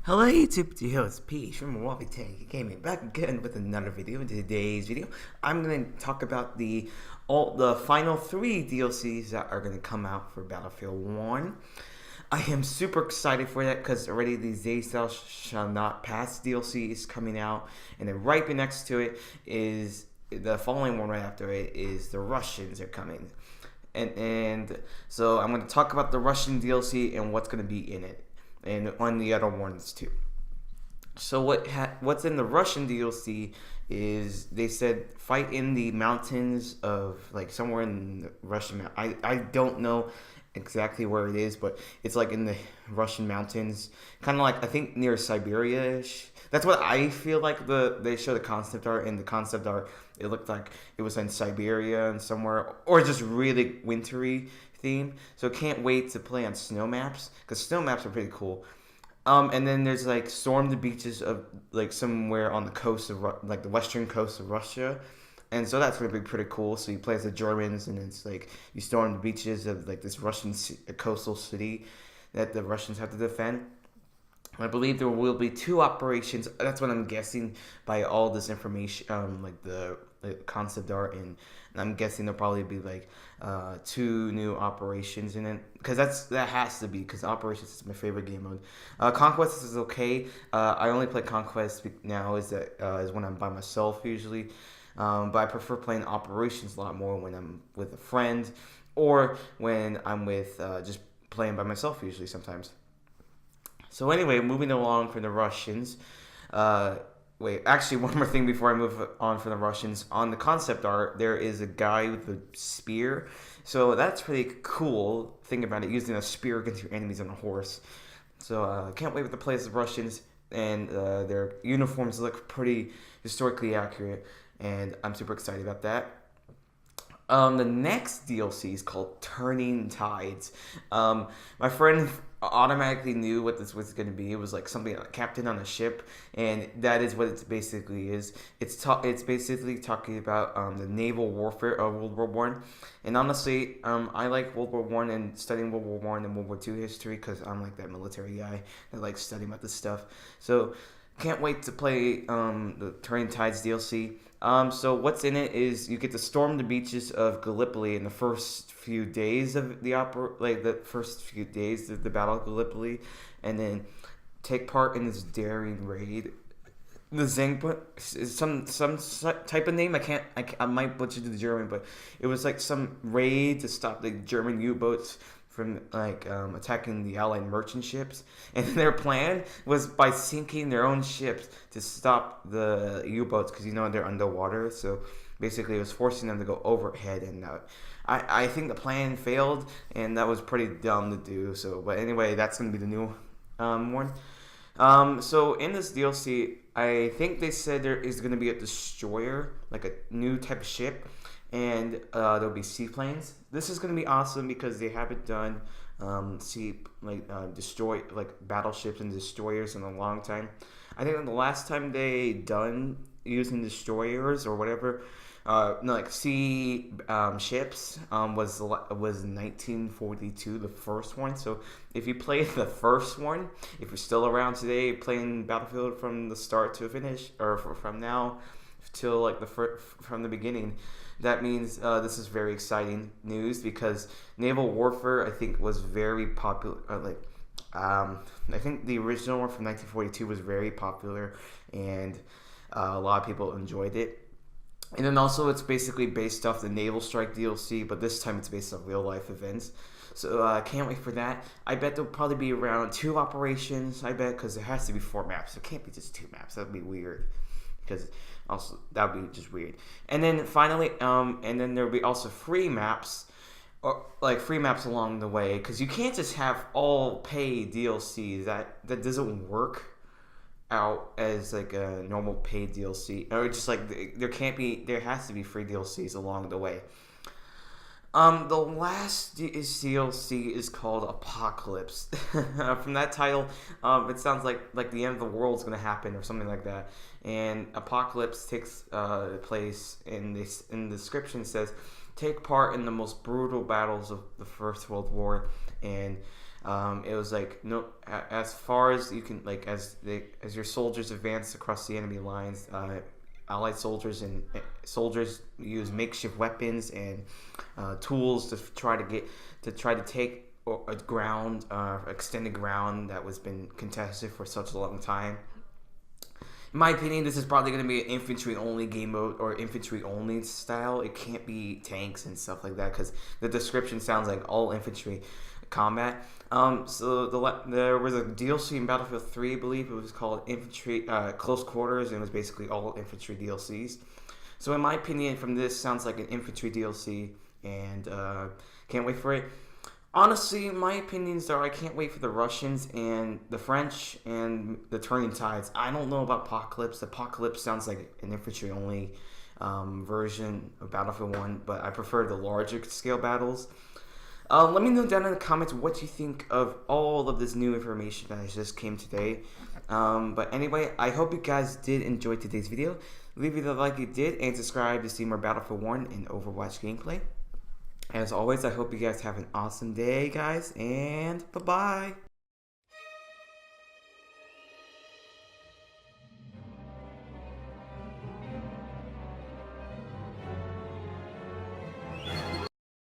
Hello YouTube, it's P from Milwaukee Tank Gaming back again with another video. In today's video, I'm going to talk about the final 3 DLCs that are going to come out for Battlefield 1. I am super excited for that because already the DlCs Shall Not Pass DLC is coming out, and then right next to it is the following one right after it is the Russians are coming. And so I'm going to talk about the Russian DLC and what's going to be in it, and on the other ones too. So what's in the Russian DLC is they said fight in the mountains of like somewhere in the Russian. I don't know exactly where it is, but it's like in the Russian mountains, kind of like I think near Siberia-ish. That's what I feel like. They show the concept art, and the concept art it looked like it was in Siberia and somewhere, or just really wintry theme. So can't wait to play on snow maps because snow maps are pretty cool. And then there's like storm the beaches of like somewhere on the coast of like the western coast of Russia, and so that's gonna be pretty cool. So you play as the Germans, and it's like you storm the beaches of like this Russian coastal city that the Russians have to defend. I believe there will be 2 operations. That's what I'm guessing by all this information, like the concept art, and I'm guessing there'll probably be like 2 new operations in it, because that has to be, because operations is my favorite game mode. Conquest is okay. I only play Conquest now is when I'm by myself usually, but I prefer playing operations a lot more when I'm with a friend or when I'm with just playing by myself usually sometimes. So anyway, moving along from the Russians. Wait, actually, one more thing before I move on from the Russians. On the concept art, there is a guy with a spear. So that's pretty cool. Think about it, using a spear against your enemies on a horse. So I can't wait to play as the Russians, and their uniforms look pretty historically accurate, and I'm super excited about that. The next DLC is called Turning Tides. My friend automatically knew what this was going to be. It was like something like captain on a ship, and that is what it basically is. It's basically talking about the naval warfare of World War One. And honestly, I like World War One and studying World War One and World War Two history because I'm like that military guy that likes studying about this stuff. So can't wait to play the Turning Tides DLC. So what's in it is you get to storm the beaches of Gallipoli in the first few days of the first few days of the Battle of Gallipoli, and then take part in this daring raid. The Zengput is some type of name. I might butcher the German, but it was like some raid to stop the German U-boats from like attacking the Allied merchant ships, and their plan was by sinking their own ships to stop the U-boats because they're underwater. So basically, it was forcing them to go overhead, and I think the plan failed, and that was pretty dumb to do. So, but anyway, that's gonna be the new one. So in this DLC, I think they said there is gonna be a destroyer, like a new type of ship, and there'll be seaplanes. This is gonna be awesome because they haven't done destroy like battleships and destroyers in a long time. I think the last time they done using destroyers or whatever, sea ships was 1942, the first one. So if you play the first one, if you're still around today playing Battlefield from the start to finish, or from now till like from the beginning, that means this is very exciting news because naval warfare, I think, was very popular. I think the original one from 1942 was very popular, and a lot of people enjoyed it. And then also, it's basically based off the Naval Strike DLC, but this time it's based on real life events. So I can't wait for that. I bet there'll probably be around 2 operations. I bet, because there has to be 4 maps. It can't be just 2 maps. That'd be weird. Because also that would be just weird. And then finally, and then there'll be also free maps, or like free maps along the way, because you can't just have all paid DLCs. That doesn't work out as like a normal paid DLC, or just like there has to be free DLCs along the way. The last DLC is called Apocalypse. From that title, it sounds like the end of the world's gonna happen or something like that. And Apocalypse takes place in the description says take part in the most brutal battles of the First World War, and it was like no, as far as you can, like as your soldiers advanced across the enemy lines, Allied soldiers and soldiers use makeshift weapons and tools to try to take a ground, extended ground that was been contested for such a long time. In my opinion, this is probably going to be an infantry only game mode or infantry only style. It can't be tanks and stuff like that because the description sounds like all infantry combat. So there was a DLC in Battlefield 3, I believe it was called Infantry Close Quarters, and it was basically all infantry DLCs. So in my opinion, from this, sounds like an infantry DLC, and can't wait for it. Honestly, my opinions are I can't wait for the Russians and the French and the Turning Tides. I don't know about Apocalypse. Apocalypse sounds like an infantry only version of Battlefield 1, but I prefer the larger scale battles. Let me know down in the comments what you think of all of this new information that just came today. But anyway, I hope you guys did enjoy today's video. Leave it a like you did and subscribe to see more Battlefield 1 and Overwatch gameplay. As always, I hope you guys have an awesome day, guys, and bye-bye.